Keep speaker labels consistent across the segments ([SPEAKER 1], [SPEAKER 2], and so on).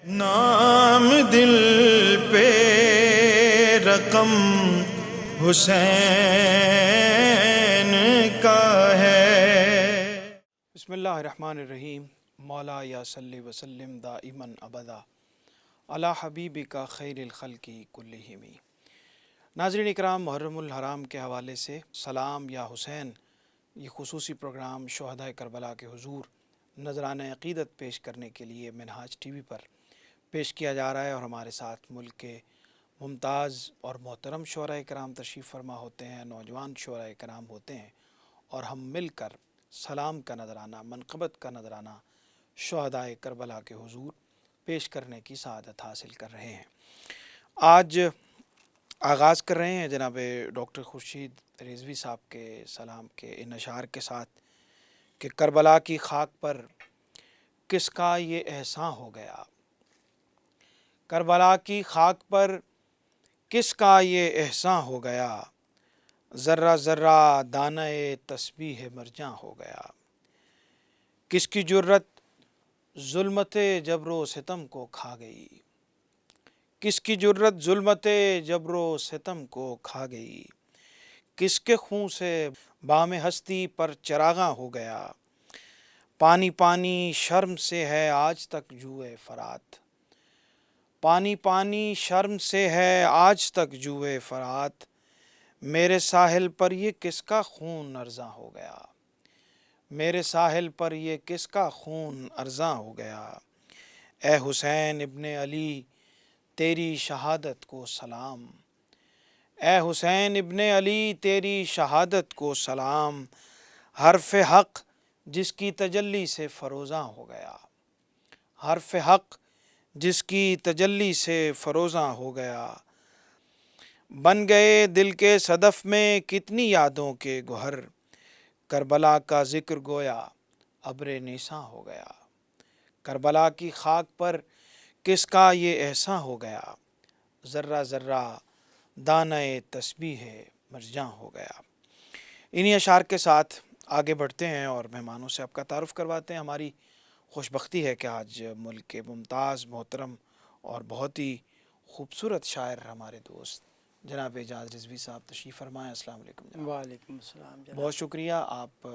[SPEAKER 1] نام دل پہ رقم حسین کا ہے۔
[SPEAKER 2] بسم اللہ الرحمن الرحیم۔ مولا یا صلی وسلم دائما ابدا علی حبیبک خیر الخلق کلہم۔ ناظرین اکرام، محرم الحرام کے حوالے سے سلام یا حسین، یہ خصوصی پروگرام شہدائے کربلا کے حضور نذرانہ عقیدت پیش کرنے کے لیے منہاج ٹی وی پر پیش کیا جا رہا ہے، اور ہمارے ساتھ ملک کے ممتاز اور محترم شعراء کرام تشریف فرما ہوتے ہیں، نوجوان شعراء کرام ہوتے ہیں، اور ہم مل کر سلام کا نذرانہ، منقبت کا نذرانہ شہدائے کربلا کے حضور پیش کرنے کی سعادت حاصل کر رہے ہیں۔ آج آغاز کر رہے ہیں جناب ڈاکٹر خورشید رضوی صاحب کے سلام کے ان اشعار کے ساتھ کہ کربلا کی خاک پر کس کا یہ احسان ہو گیا، کربلا کی خاک پر کس کا یہ احسان ہو گیا، ذرہ ذرہ دانہ تسبیح مرجاں ہو گیا، کس کی جرت ظلمت جبر و ستم کو کھا گئی، کس کی جرت ظلمت جبر و ستم کو کھا گئی، کس کے خون سے بام ہستی پر چراغاں ہو گیا، پانی پانی شرم سے ہے آج تک جوئے فرات، پانی پانی شرم سے ہے آج تک جوئے فرات، میرے ساحل پر یہ کس کا خون ارزاں ہو گیا، میرے ساحل پر یہ کس کا خون ارزاں ہو گیا، اے حسین ابن علی تیری شہادت کو سلام، اے حسین ابن علی تیری شہادت کو سلام، حرف حق جس کی تجلی سے فروزاں ہو گیا، حرف حق جس کی تجلی سے فروزاں ہو گیا، بن گئے دل کے صدف میں کتنی یادوں کے گوہر، کربلا کا ذکر گویا ابر نیساں ہو گیا، کربلا کی خاک پر کس کا یہ احسان ہو گیا، ذرہ ذرہ دانہ تسبیح مرجاں ہو گیا۔ انہی اشعار کے ساتھ آگے بڑھتے ہیں اور مہمانوں سے آپ کا تعارف کرواتے ہیں۔ ہماری خوش بختی ہے کہ آج ملک کے ممتاز، محترم اور بہت ہی خوبصورت شاعر ہمارے دوست جناب اعجاز رضوی صاحب تشریف فرمائیں۔ السلام علیکم جناب۔
[SPEAKER 3] وعلیکم السلام جناب۔
[SPEAKER 2] بہت شکریہ، آپ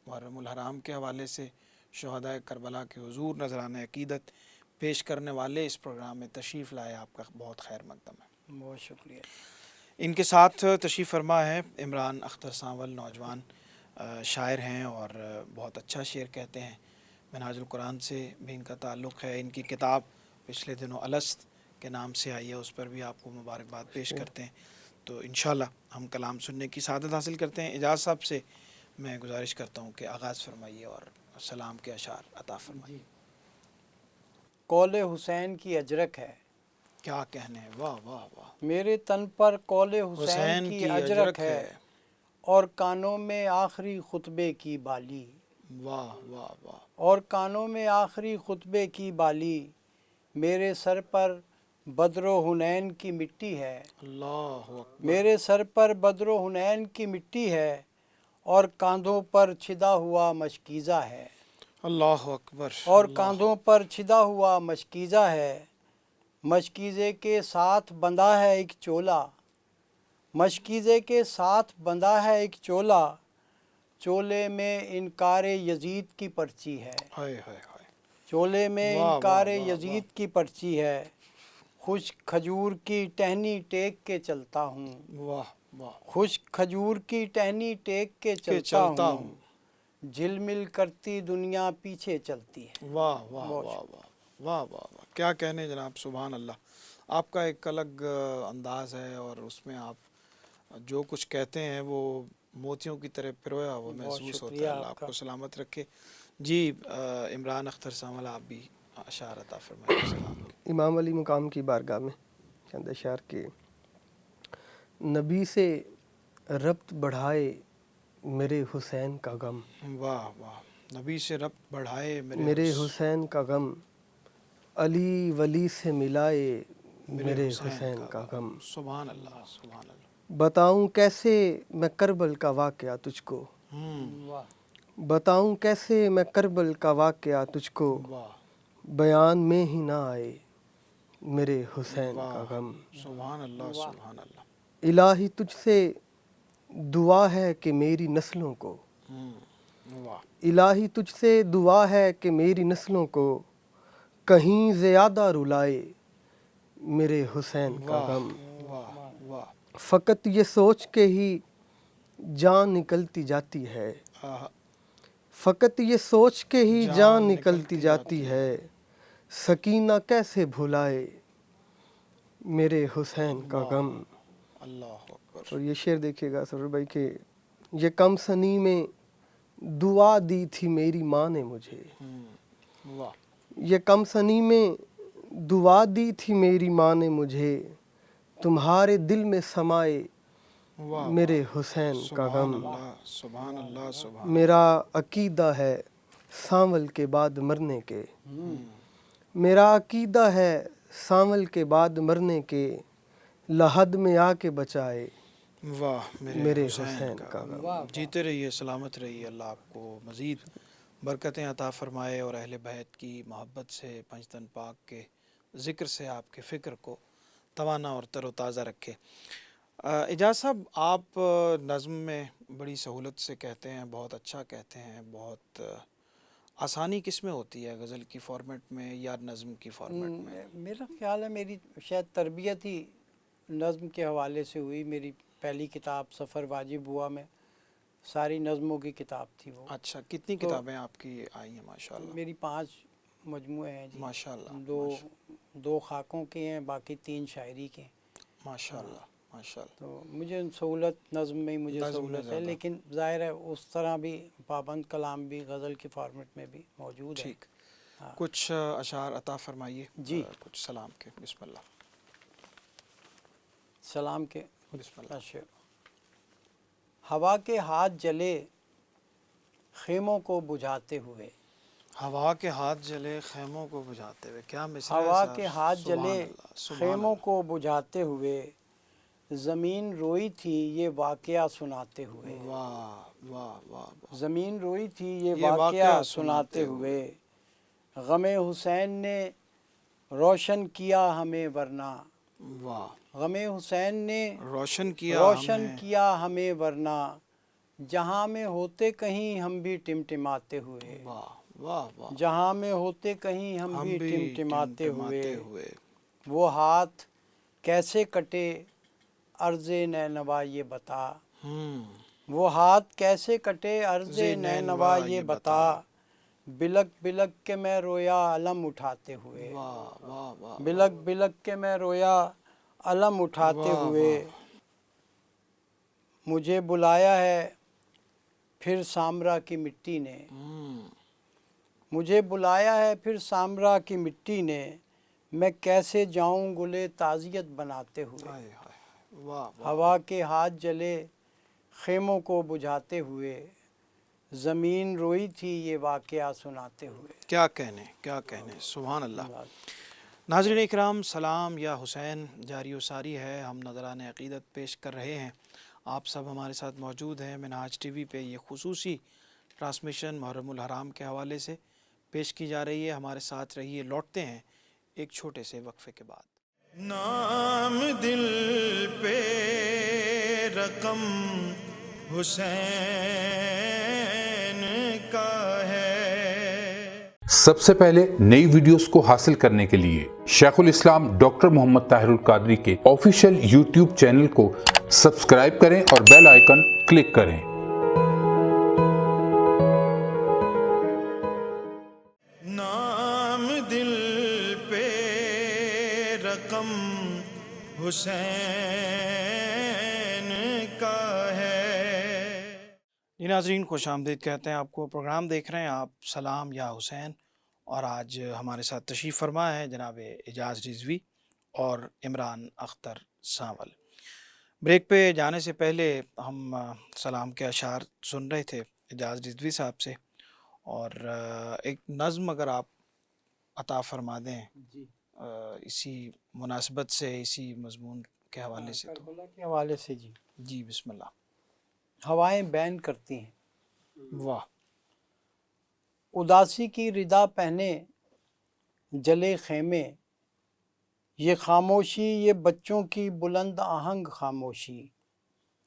[SPEAKER 2] محرم الحرام کے حوالے سے شہدائے کربلا کے حضور نذرانہ عقیدت پیش کرنے والے اس پروگرام میں تشریف لائے، آپ کا بہت خیر مقدم ہے۔
[SPEAKER 3] بہت شکریہ۔
[SPEAKER 2] ان کے ساتھ تشریف فرما ہے عمران اختر سانول، نوجوان شاعر ہیں اور بہت اچھا شعر کہتے ہیں، منہاج القرآن سے بھی ان کا تعلق ہے۔ ان کی کتاب پچھلے دنوں الست کے نام سے آئی ہے، اس پر بھی آپ کو مبارکباد پیش کرتے ہیں۔ تو انشاءاللہ ہم کلام سننے کی سعادت حاصل کرتے ہیں۔ اعجاز صاحب سے میں گزارش کرتا ہوں کہ آغاز فرمائیے اور سلام کے اشعار عطا فرمائیے۔
[SPEAKER 3] قول حسین کی اجرک ہے،
[SPEAKER 2] کیا کہنے ہیں، واہ واہ واہ۔
[SPEAKER 3] میرے تن پر قول حسین کی اجرک ہے، اور کانوں میں آخری خطبے کی بالی،
[SPEAKER 2] واہ واہ واہ۔
[SPEAKER 3] اور کانوں میں آخری خطبے کی بالی، میرے سر پر بدر و حنین کی مٹی ہے،
[SPEAKER 2] اللہ اکبر۔
[SPEAKER 3] میرے سر پر بدر و حنین کی مٹی ہے، اور کاندھوں پر چھدا ہوا مشکیزہ ہے،
[SPEAKER 2] اللہ اکبر۔
[SPEAKER 3] اور کاندھوں پر چھدا ہوا مشکیزہ ہے، مشکیزے کے ساتھ بندھا ہے ایک چولا، مشکیزے کے ساتھ بندھا ہے ایک چولا، چولے میں انکار یزید کی پرچی ہے،
[SPEAKER 2] ہائے ہائے ہائے۔
[SPEAKER 3] چولے میں
[SPEAKER 2] واہ
[SPEAKER 3] انکار
[SPEAKER 2] واہ واہ
[SPEAKER 3] یزید کی پرچی ہے، خشک کھجور کی ٹہنی ٹیک کے چلتا ہوں،
[SPEAKER 2] واہ واہ
[SPEAKER 3] خشک کھجور کی ٹہنی ٹیک کے چلتا ہوں، جھل مل کرتی دنیا پیچھے چلتی ہے۔
[SPEAKER 2] واہ واہ واہ واہ واہ واہ واہ، کیا کہنے جناب، سبحان اللہ۔ آپ کا ایک الگ انداز ہے اور اس میں آپ جو کچھ کہتے ہیں وہ موتیوں کی طرح پرویا وہ محسوس ہوتا ہے۔ اللہ آپ کو سلامت رکھے۔ جی عمران اختر سانول، آپ بھی اشعار عطا فرمائیں۔ سلام۔
[SPEAKER 4] امام علی مقام کی بارگاہ میں چند اشعار کے نبی سے ربط بڑھائے میرے حسین کا غم،
[SPEAKER 2] واہ واہ، نبی سے ربط بڑھائے
[SPEAKER 4] میرے حسین کا غم، علی ولی سے ملائے میرے حسین کا غم،
[SPEAKER 2] سبحان اللہ سبحان اللہ۔
[SPEAKER 4] بتاؤں کیسے میں کربل کا واقعہ تجھ کو، بتاؤں کیسے میں کربل کا واقعہ تجھ کو،
[SPEAKER 2] واہ،
[SPEAKER 4] بیان میں ہی نہ آئے میرے حسین کا غم۔
[SPEAKER 2] سبحان اللہ سبحان اللہ۔
[SPEAKER 4] الہی تجھ سے دعا ہے کہ میری نسلوں کو،
[SPEAKER 2] واہ
[SPEAKER 4] الہی تجھ سے دعا ہے کہ میری نسلوں کو کہیں زیادہ رلائے میرے حسین کا غم۔
[SPEAKER 2] واہ واہ
[SPEAKER 4] فقط یہ سوچ کے ہی جان نکلتی جاتی ہے،
[SPEAKER 2] آہا،
[SPEAKER 4] فقط یہ سوچ کے ہی جان نکلتی جاتی ہے، سکینہ کیسے بھلائے میرے حسین کا غم۔
[SPEAKER 2] اللہ اکبر۔
[SPEAKER 4] اور یہ شعر دیکھیے گا سرور بھائی کہ یہ کم سنی میں دعا دی تھی میری ماں نے مجھے،
[SPEAKER 2] واہ
[SPEAKER 4] یہ کم سنی میں دعا دی تھی میری ماں نے مجھے، تمہارے دل میں سمائے
[SPEAKER 2] واہ
[SPEAKER 4] میرے حسین کا
[SPEAKER 2] سبحان
[SPEAKER 4] غم۔
[SPEAKER 2] اللہ سبحان اللہ سبحان
[SPEAKER 4] میرا عقیدہ ہے سانول کے بعد مرنے کے، میرا عقیدہ ہے سانول کے بعد مرنے کے، لحد میں آ کے بچائے
[SPEAKER 2] واہ
[SPEAKER 4] میرے حسین کا غم۔
[SPEAKER 2] جیتے رہیے، سلامت رہیے، اللہ آپ کو مزید برکتیں عطا فرمائے اور اہل بیت کی محبت سے، پنجتن پاک کے ذکر سے آپ کے فکر کو توانا اور تر و تازہ رکھے۔ اعجاز صاحب، آپ نظم میں بڑی سہولت سے کہتے ہیں، بہت اچھا کہتے ہیں، بہت آسانی کس میں ہوتی ہے، غزل کی فارمیٹ میں یا نظم کی فارمیٹ میں؟
[SPEAKER 3] میرا خیال ہے میری شاید تربیت ہی نظم کے حوالے سے ہوئی۔ میری پہلی کتاب سفر واجب ہوا میں ساری نظموں کی کتاب تھی وہ۔
[SPEAKER 2] اچھا، کتنی کتابیں آپ کی آئی ہیں ماشاءاللہ؟
[SPEAKER 3] میری 5 مجموعے ہیں جی،
[SPEAKER 2] ماشاءاللہ،
[SPEAKER 3] دو خاکوں کے ہیں، باقی 3 شاعری کے ہیں۔
[SPEAKER 2] ماشاءاللہ ماشاءاللہ۔
[SPEAKER 3] تو مجھے سہولت نظم میں ہی مجھے
[SPEAKER 2] نظم میں
[SPEAKER 3] سہولت ہے،
[SPEAKER 2] زیادہ۔
[SPEAKER 3] لیکن ظاہر ہے اس طرح بھی پابند کلام بھی غزل کے فارمیٹ میں بھی موجود ہے۔
[SPEAKER 2] ٹھیک، کچھ اشعار عطا فرمائیے
[SPEAKER 3] جی۔
[SPEAKER 2] کچھ سلام کے۔ بسم اللہ
[SPEAKER 3] سلام کے۔
[SPEAKER 2] بسم اللہ۔
[SPEAKER 3] اچھا، ہوا کے ہاتھ جلے خیموں کو بجھاتے ہوئے،
[SPEAKER 2] ہوا کے ہاتھ جلے خیموں کو بجھاتے ہوئے، کیا مصرع ہے
[SPEAKER 3] ہوا
[SPEAKER 2] صاحب؟
[SPEAKER 3] کے ہاتھ
[SPEAKER 2] سبحان
[SPEAKER 3] جلے
[SPEAKER 2] اللہ، سبحان
[SPEAKER 3] خیموں
[SPEAKER 2] اللہ۔
[SPEAKER 3] کو بجھاتے ہوئے، زمین روئی تھی یہ واقعہ سناتے ہوئے،
[SPEAKER 2] واہ واہ واہ واہ۔
[SPEAKER 3] زمین روئی تھی یہ
[SPEAKER 2] یہ
[SPEAKER 3] واقعہ سناتے ہوئے، غم حسین نے روشن کیا ہمیں ورنہ،
[SPEAKER 2] واہ،
[SPEAKER 3] غم حسین نے
[SPEAKER 2] روشن کیا
[SPEAKER 3] روشن
[SPEAKER 2] ہمیں،
[SPEAKER 3] کیا ہمیں ورنہ، جہاں میں ہوتے کہیں ہم بھی ٹمٹماتے ہوئے،
[SPEAKER 2] واہ واہ واہ،
[SPEAKER 3] جہاں میں ہوتے کہیں ہم
[SPEAKER 2] ہم
[SPEAKER 3] بھی
[SPEAKER 2] بھی
[SPEAKER 3] ٹمٹماتے
[SPEAKER 2] ٹمٹماتے
[SPEAKER 3] ہوئے،
[SPEAKER 2] ہوئے،
[SPEAKER 3] وہ ہاتھ کیسے کٹے عرض نینوا یہ بتا، وہ ہاتھ کیسے کٹے عرض نینوا یہ بتا، بلک بلک کے میں رویا علم اٹھاتے ہوئے،
[SPEAKER 2] واہ واہ واہ،
[SPEAKER 3] بلک بلک کے میں رویا علم اٹھاتے
[SPEAKER 2] واہ
[SPEAKER 3] ہوئے، مجھے بلایا ہے پھر سامرا کی مٹی نے، مجھے بلایا ہے پھر سامرا کی مٹی نے، میں کیسے جاؤں گلے تعزیت بناتے ہوئے،
[SPEAKER 2] ہائے ہائے، واہ واہ،
[SPEAKER 3] ہوا کے ہاتھ جلے خیموں کو بجھاتے ہوئے، زمین روئی تھی یہ واقعہ سناتے ہوئے۔
[SPEAKER 2] کیا کہنے، سبحان اللہ۔ ناظرین اکرام، سلام یا حسین جاری و ساری ہے، ہم نظران عقیدت پیش کر رہے ہیں، آپ سب ہمارے ساتھ موجود ہیں۔ منہاج ٹی وی پہ یہ خصوصی ٹرانسمیشن محرم الحرام کے حوالے سے پیش کی جا رہی ہے، ہمارے ساتھ رہیے۔ لوٹتے ہیں ایک چھوٹے سے وقفے کے بعد۔
[SPEAKER 1] نام دل پہ رقم حسین کا ہے۔
[SPEAKER 5] سب سے پہلے نئی ویڈیوز کو حاصل کرنے کے لیے شیخ الاسلام ڈاکٹر محمد طاہر القادری کے آفیشیل یوٹیوب چینل کو سبسکرائب کریں اور بیل آئیکن کلک کریں۔
[SPEAKER 1] نام دل پہ رقم حسین کا ہے۔
[SPEAKER 2] جی ناظرین، خوش آمدید کہتے ہیں آپ کو۔ پروگرام دیکھ رہے ہیں آپ سلام یا حسین، اور آج ہمارے ساتھ تشریف فرما ہے جناب اعجاز رضوی اور عمران اختر سانول۔ بریک پہ جانے سے پہلے ہم سلام کے اشعار سن رہے تھے اعجاز رضوی صاحب سے، اور ایک نظم اگر آپ عطا فرما دیں اسی مناسبت سے، اسی مضمون کے حوالے سے تو۔
[SPEAKER 3] کربلا کے حوالے سے جی۔
[SPEAKER 2] جی بسم اللہ۔
[SPEAKER 3] ہوائیں بین کرتی ہیں،
[SPEAKER 2] واہ،
[SPEAKER 3] اداسی کی ردا پہنے جلے خیمے، یہ خاموشی یہ بچوں کی بلند آہنگ خاموشی،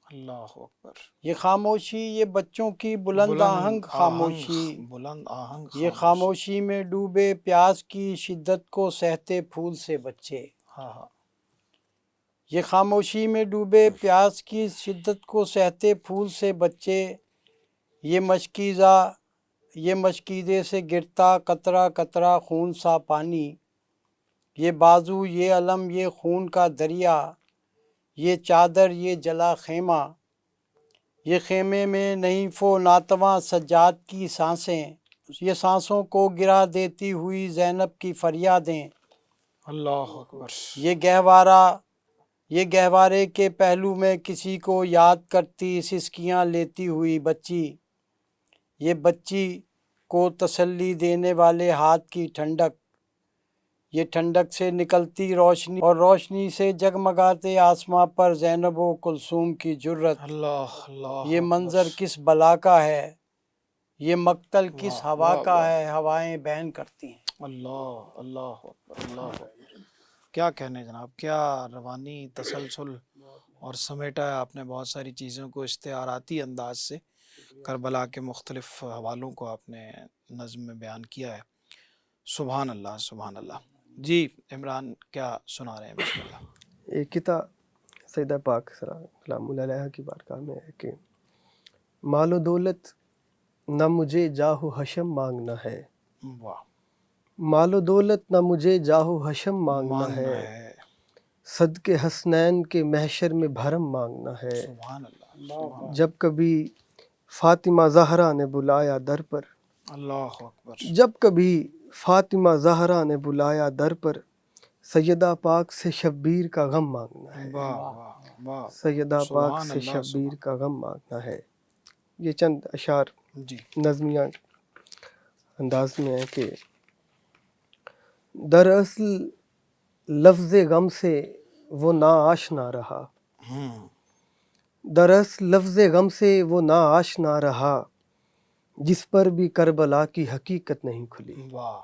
[SPEAKER 2] اللہ اکبر،
[SPEAKER 3] یہ خاموشی یہ بچوں کی بلند آہنگ خاموشی،
[SPEAKER 2] بلند آہنگ
[SPEAKER 3] یہ خاموشی میں ڈوبے پیاس کی شدت کو سہتے پھول سے بچے،
[SPEAKER 2] ہاں ہاں،
[SPEAKER 3] یہ خاموشی میں ڈوبے پیاس کی شدت کو سہتے پھول سے بچے، یہ مشکیزے سے گرتا قطرہ قطرہ خون سا پانی، یہ بازو یہ علم یہ خون کا دریا، یہ چادر یہ جلا خیمہ، یہ خیمے میں نہیں و ناتواں سجاد کی سانسیں، یہ سانسوں کو گرا دیتی ہوئی زینب کی فریادیں،
[SPEAKER 2] اللہ اکبر،
[SPEAKER 3] یہ گہوارے کے پہلو میں کسی کو یاد کرتی سسکیاں لیتی ہوئی بچی، یہ بچی کو تسلی دینے والے ہاتھ کی ٹھنڈک، یہ ٹھنڈک سے نکلتی روشنی اور روشنی سے جگمگاتے آسماں پر زینب و کلثوم کی جرت،
[SPEAKER 2] اللہ
[SPEAKER 3] یہ منظر کس بلا کا ہے، یہ مقتل کس ہوا کا ہے، ہوائیں بین کرتی ہیں۔
[SPEAKER 2] اللہ اکبر، اللہ اکبر، کیا کہنے جناب، کیا روانی تسلسل اور سمیٹا ہے آپ نے بہت ساری چیزوں کو استعاراتی انداز سے، کربلا کے مختلف حوالوں کو آپ نے نظم میں بیان کیا ہے، سبحان اللہ سبحان اللہ۔ جی عمران کیا سنا رہے ہیں؟ بسم اللہ۔
[SPEAKER 4] ایک کتاب سیدہ پاک سلام اللہ علیہ کی بارگاہ میں ہے کہ مال و دولت نہ مجھے جاہ و حشم مانگنا ہے،
[SPEAKER 2] واہ،
[SPEAKER 4] مال و دولت نہ مجھے جاہ و حشم مانگنا ہے، صدقے حسنین کے محشر میں بھرم مانگنا ہے،
[SPEAKER 2] سبحان اللہ،
[SPEAKER 4] جب کبھی فاطمہ زہرا نے بلایا در پر،
[SPEAKER 2] اللہ اکبر،
[SPEAKER 4] جب کبھی فاطمہ زہرا نے بلایا در پر، سیدہ پاک سے شبیر کا غم مانگنا ہے،
[SPEAKER 2] واہ واہ واہ،
[SPEAKER 4] سیدہ پاک
[SPEAKER 2] سبحان
[SPEAKER 4] سے
[SPEAKER 2] اللہ،
[SPEAKER 4] شبیر کا غم مانگنا ہے۔ یہ چند اشعار
[SPEAKER 2] جی
[SPEAKER 4] نظمیہ انداز میں ہے کہ دراصل لفظ غم سے وہ نا آشنا رہا، دراصل لفظ غم سے وہ نا آشنا رہا، جس پر بھی کربلا کی حقیقت نہیں کھلی،
[SPEAKER 2] واہ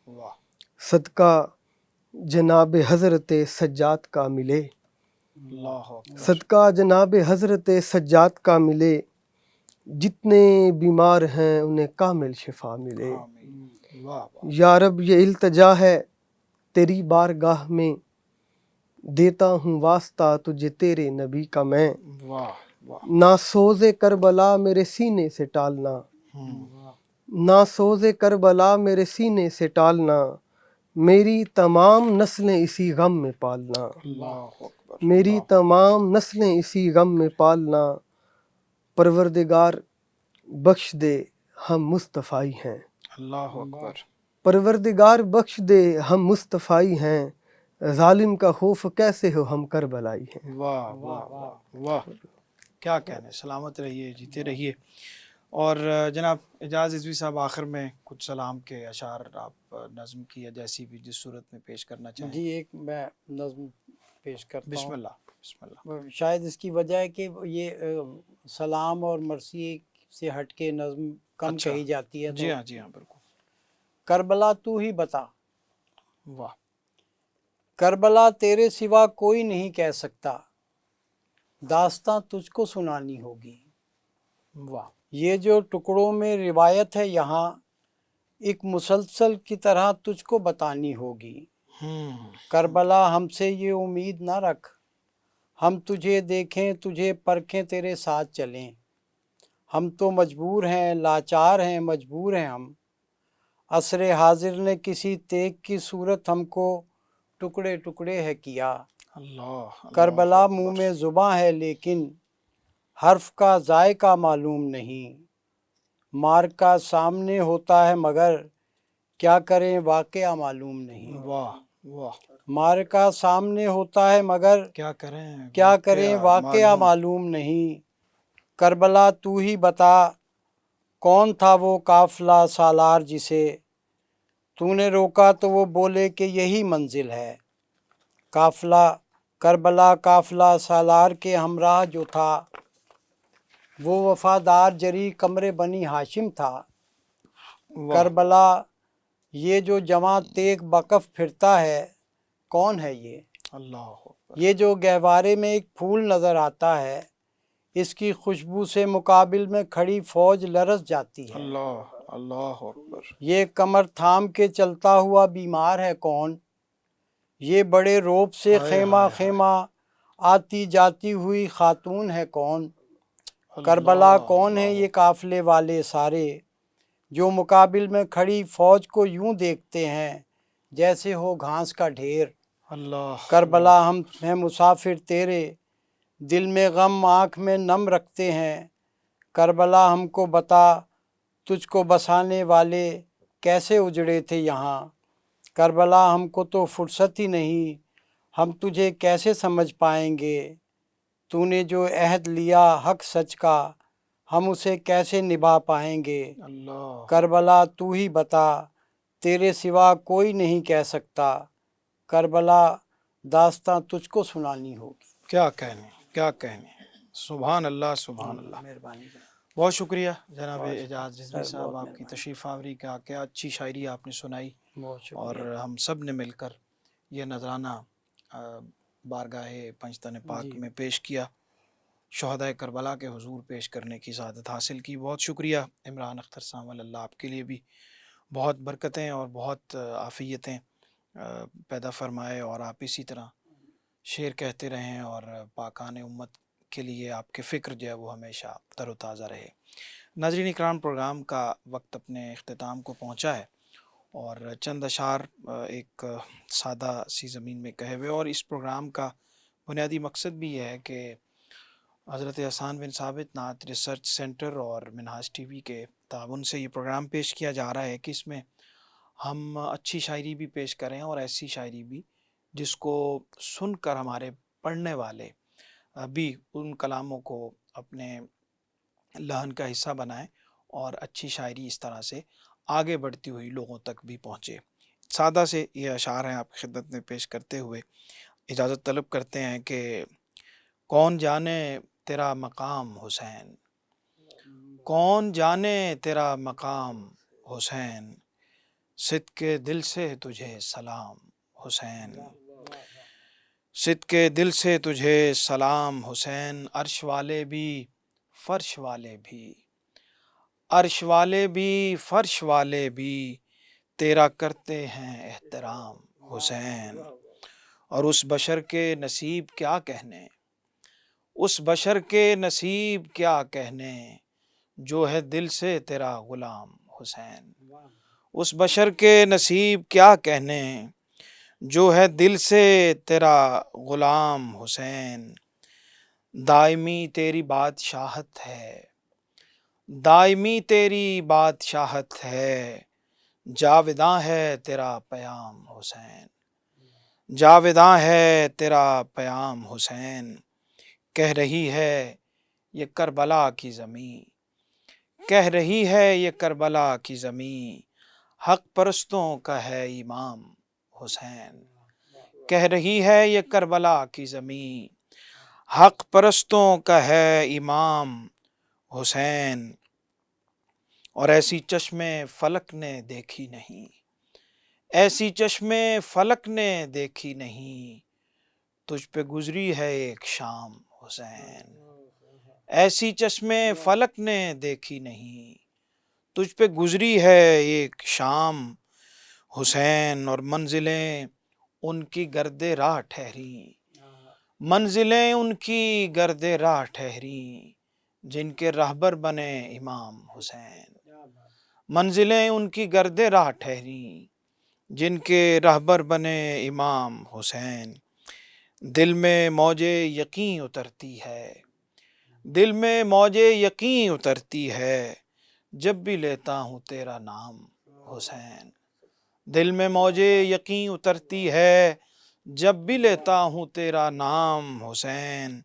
[SPEAKER 2] واہ،
[SPEAKER 4] صدقہ جناب حضرت سجاد کا ملے،
[SPEAKER 2] اللہ اکبر،
[SPEAKER 4] صدقہ جناب حضرت سجاد کا ملے، جتنے بیمار ہیں انہیں کامل شفا ملے،
[SPEAKER 2] آمین، واہ واہ،
[SPEAKER 4] یا رب یہ التجا ہے تیری بارگاہ میں، دیتا ہوں واسطہ تجھے تیرے نبی کا میں،
[SPEAKER 2] واہ واہ،
[SPEAKER 4] نہ سوز کربلا میرے سینے سے ٹالنا، نہ سوز کربلا میرے سینے سے ٹالنا، میری تمام نسلیں اسی غم میں پالنا،
[SPEAKER 2] اللہ اکبر،
[SPEAKER 4] میری تمام نسلیں اسی غم میں پالنا، پروردگار بخش دے ہم مصطفی ہیں،
[SPEAKER 2] اللہ اکبر،
[SPEAKER 4] پروردگار بخش دے ہم مصطفی ہیں، ظالم کا خوف کیسے ہو ہم کربلائی ہیں۔
[SPEAKER 2] واہ واہ واہ واہ، کیا کہنے، سلامت رہیے، جیتے رہیے۔ اور جناب اعجاز رضوی صاحب آخر میں کچھ سلام کے اشعار آپ نظم کی یا جیسی بھی جس صورت میں پیش کرنا چاہیں؟
[SPEAKER 3] جی ایک میں نظم پیش کرتا
[SPEAKER 2] بسم
[SPEAKER 3] ہوں،
[SPEAKER 2] اللہ بسم اللہ۔
[SPEAKER 3] شاید اس کی وجہ ہے کہ یہ سلام اور مرثی سے ہٹ کے نظم کم
[SPEAKER 2] اچھا،
[SPEAKER 3] کہی جاتی ہے،
[SPEAKER 2] جی
[SPEAKER 3] تو
[SPEAKER 2] ہاں جی ہاں بالکل،
[SPEAKER 3] کربلا تو ہی بتا،
[SPEAKER 2] واہ،
[SPEAKER 3] کربلا تیرے سوا کوئی نہیں کہہ سکتا، داستاں تجھ کو سنانی ہوگی،
[SPEAKER 2] واہ،
[SPEAKER 3] یہ جو ٹکڑوں میں روایت ہے یہاں، ایک مسلسل کی طرح تجھ کو بتانی ہوگی، کربلا ہم سے یہ امید نہ رکھ، ہم تجھے دیکھیں تجھے پرکھیں تیرے ساتھ چلیں، ہم تو مجبور ہیں لاچار ہیں مجبور ہیں ہم، عصر حاضر نے کسی تیغ کی صورت ہم کو ٹکڑے ٹکڑے ہے کیا،
[SPEAKER 2] اللہ،
[SPEAKER 3] کربلا منہ میں زباں ہے لیکن حرف کا ذائقہ معلوم نہیں، مارکا سامنے ہوتا ہے مگر کیا کریں واقعہ معلوم نہیں،
[SPEAKER 2] واہ واہ،
[SPEAKER 3] مارکا سامنے ہوتا ہے مگر
[SPEAKER 2] کیا کریں
[SPEAKER 3] کیا کریں واقعہ معلوم نہیں، کربلا تو ہی بتا کون تھا وہ قافلہ سالار جسے تو نے روکا تو وہ بولے کہ یہی منزل ہے، قافلہ کربلا قافلہ سالار کے ہمراہ جو تھا وہ وفادار جری کمرے بنی ہاشم تھا، کربلا یہ جو جواں تیغ بکف پھرتا ہے کون ہے یہ؟
[SPEAKER 2] اللہ اکبر،
[SPEAKER 3] یہ جو گہوارے میں ایک پھول نظر آتا ہے، اس کی خوشبو سے مقابل میں کھڑی فوج لرز جاتی ہے۔
[SPEAKER 2] اللہ اکبر،
[SPEAKER 3] یہ کمر تھام کے چلتا ہوا بیمار ہے کون؟ یہ بڑے روب سے خیمہ خیمہ آتی جاتی ہوئی خاتون ہے کون؟ کربلا کون ہے یہ قافلے والے سارے، جو مقابل میں کھڑی فوج کو یوں دیکھتے ہیں جیسے ہو گھاس کا ڈھیر۔
[SPEAKER 2] اللہ،
[SPEAKER 3] کربلا ہم ہیں مسافر تیرے، دل میں غم آنکھ میں نم رکھتے ہیں۔ کربلا ہم کو بتا، تجھ کو بسانے والے کیسے اجڑے تھے یہاں۔ کربلا ہم کو تو فرصت ہی نہیں، ہم تجھے کیسے سمجھ پائیں گے۔ تو نے جو عہد لیا حق سچ کا، ہم اسے کیسے نبھا پائیں گے۔
[SPEAKER 2] اللہ،
[SPEAKER 3] کربلا تو ہی بتا، تیرے سوا کوئی نہیں کہہ سکتا۔ کربلا داستاں تجھ کو سنانی ہوگی۔
[SPEAKER 2] کیا کہنے، کیا کہنے، سبحان اللہ، سبحان اللہ۔
[SPEAKER 3] مہربانی۔
[SPEAKER 2] بہت شکریہ جناب اعجاز رضوی صاحب، آپ کی تشریف آوری کا، کیا اچھی شاعری آپ نے سنائی،
[SPEAKER 3] بہت شکریہ۔
[SPEAKER 2] اور ہم سب نے مل کر یہ نذرانہ بارگاہ پنجتن پاک میں پیش کیا، شہدائے کربلا کے حضور پیش کرنے کی سعادت حاصل کی۔ بہت شکریہ عمران اختر سامل، اللہ آپ کے لیے بھی بہت برکتیں اور بہت عافیتیں پیدا فرمائے، اور آپ اسی طرح شعر کہتے رہیں اور پاکان امت کے لیے آپ کے فکر جو ہے وہ ہمیشہ تر و تازہ رہے۔ ناظرین اکرام، پروگرام کا وقت اپنے اختتام کو پہنچا ہے، اور چند اشعار ایک سادہ سی زمین میں کہے ہوئے، اور اس پروگرام کا بنیادی مقصد بھی یہ ہے کہ حضرت احسان بن ثابت نعت ریسرچ سینٹر اور منہاج ٹی وی کے تعاون سے یہ پروگرام پیش کیا جا رہا ہے کہ اس میں ہم اچھی شاعری بھی پیش کریں، اور ایسی شاعری بھی جس کو سن کر ہمارے پڑھنے والے بھی ان کلاموں کو اپنے لحن کا حصہ بنائیں، اور اچھی شاعری اس طرح سے آگے بڑھتی ہوئی لوگوں تک بھی پہنچے۔ سادہ سے یہ اشعار ہیں، آپ کی خدمت میں پیش کرتے ہوئے اجازت طلب کرتے ہیں کہ کون جانے تیرا مقام حسین، کون جانے تیرا مقام حسین، صدق دل سے تجھے سلام حسین، صدق دل سے تجھے سلام حسین، عرش والے بھی فرش والے بھی، عرش والے بھی فرش والے بھی تیرا کرتے ہیں احترام حسین، اور اس بشر کے نصیب کیا کہنے، اس بشر کے نصیب کیا کہنے، جو ہے دل سے تیرا غلام حسین، اس بشر کے نصیب کیا کہنے، جو ہے دل سے تیرا غلام حسین، دائمی تیری بادشاہت ہے، دائمی تیری بادشاہت ہے، جاوداں ہے تیرا پیام حسین، جاوداں ہے تیرا پیام حسین، کہہ رہی ہے یہ کربلا کی زمین، کہہ رہی ہے یہ کربلا کی زمین، حق پرستوں کا ہے امام حسین، کہہ رہی ہے یہ کربلا کی زمین، حق پرستوں کا ہے امام حسین، اور ایسی چشمے فلک نے دیکھی نہیں، ایسی چشمے فلک نے دیکھی نہیں، تجھ پہ گزری ہے ایک شام حسین، ایسی چشمے فلک نے دیکھی نہیں، تجھ پہ گزری ہے ایک شام حسین، اور منزلیں ان کی گرد راہ ٹھہری، منزلیں ان کی گرد راہ ٹھہری، جن کے رہبر بنے امام حسین، منزلیں ان کی گرد راہ ٹھہری، جن کے رہبر بنے امام حسین، دل میں موج یقین اترتی ہے، دل میں موج یقین اترتی ہے، جب بھی لیتا ہوں تیرا نام حسین، دل میں موج یقین اترتی ہے، جب بھی لیتا ہوں تیرا نام حسین،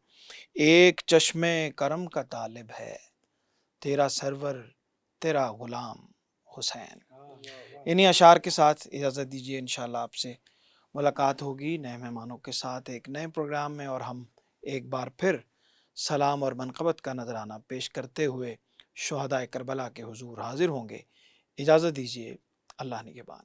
[SPEAKER 2] ایک چشم کرم کا طالب ہے تیرا سرور تیرا غلام حسین۔ انہی اشعار کے ساتھ اجازت دیجیے، انشاءاللہ آپ سے ملاقات ہوگی نئے مہمانوں کے ساتھ ایک نئے پروگرام میں، اور ہم ایک بار پھر سلام اور منقبت کا نذرانہ پیش کرتے ہوئے شہدائے کربلا کے حضور حاضر ہوں گے۔ اجازت دیجیے، اللہ نگہبان۔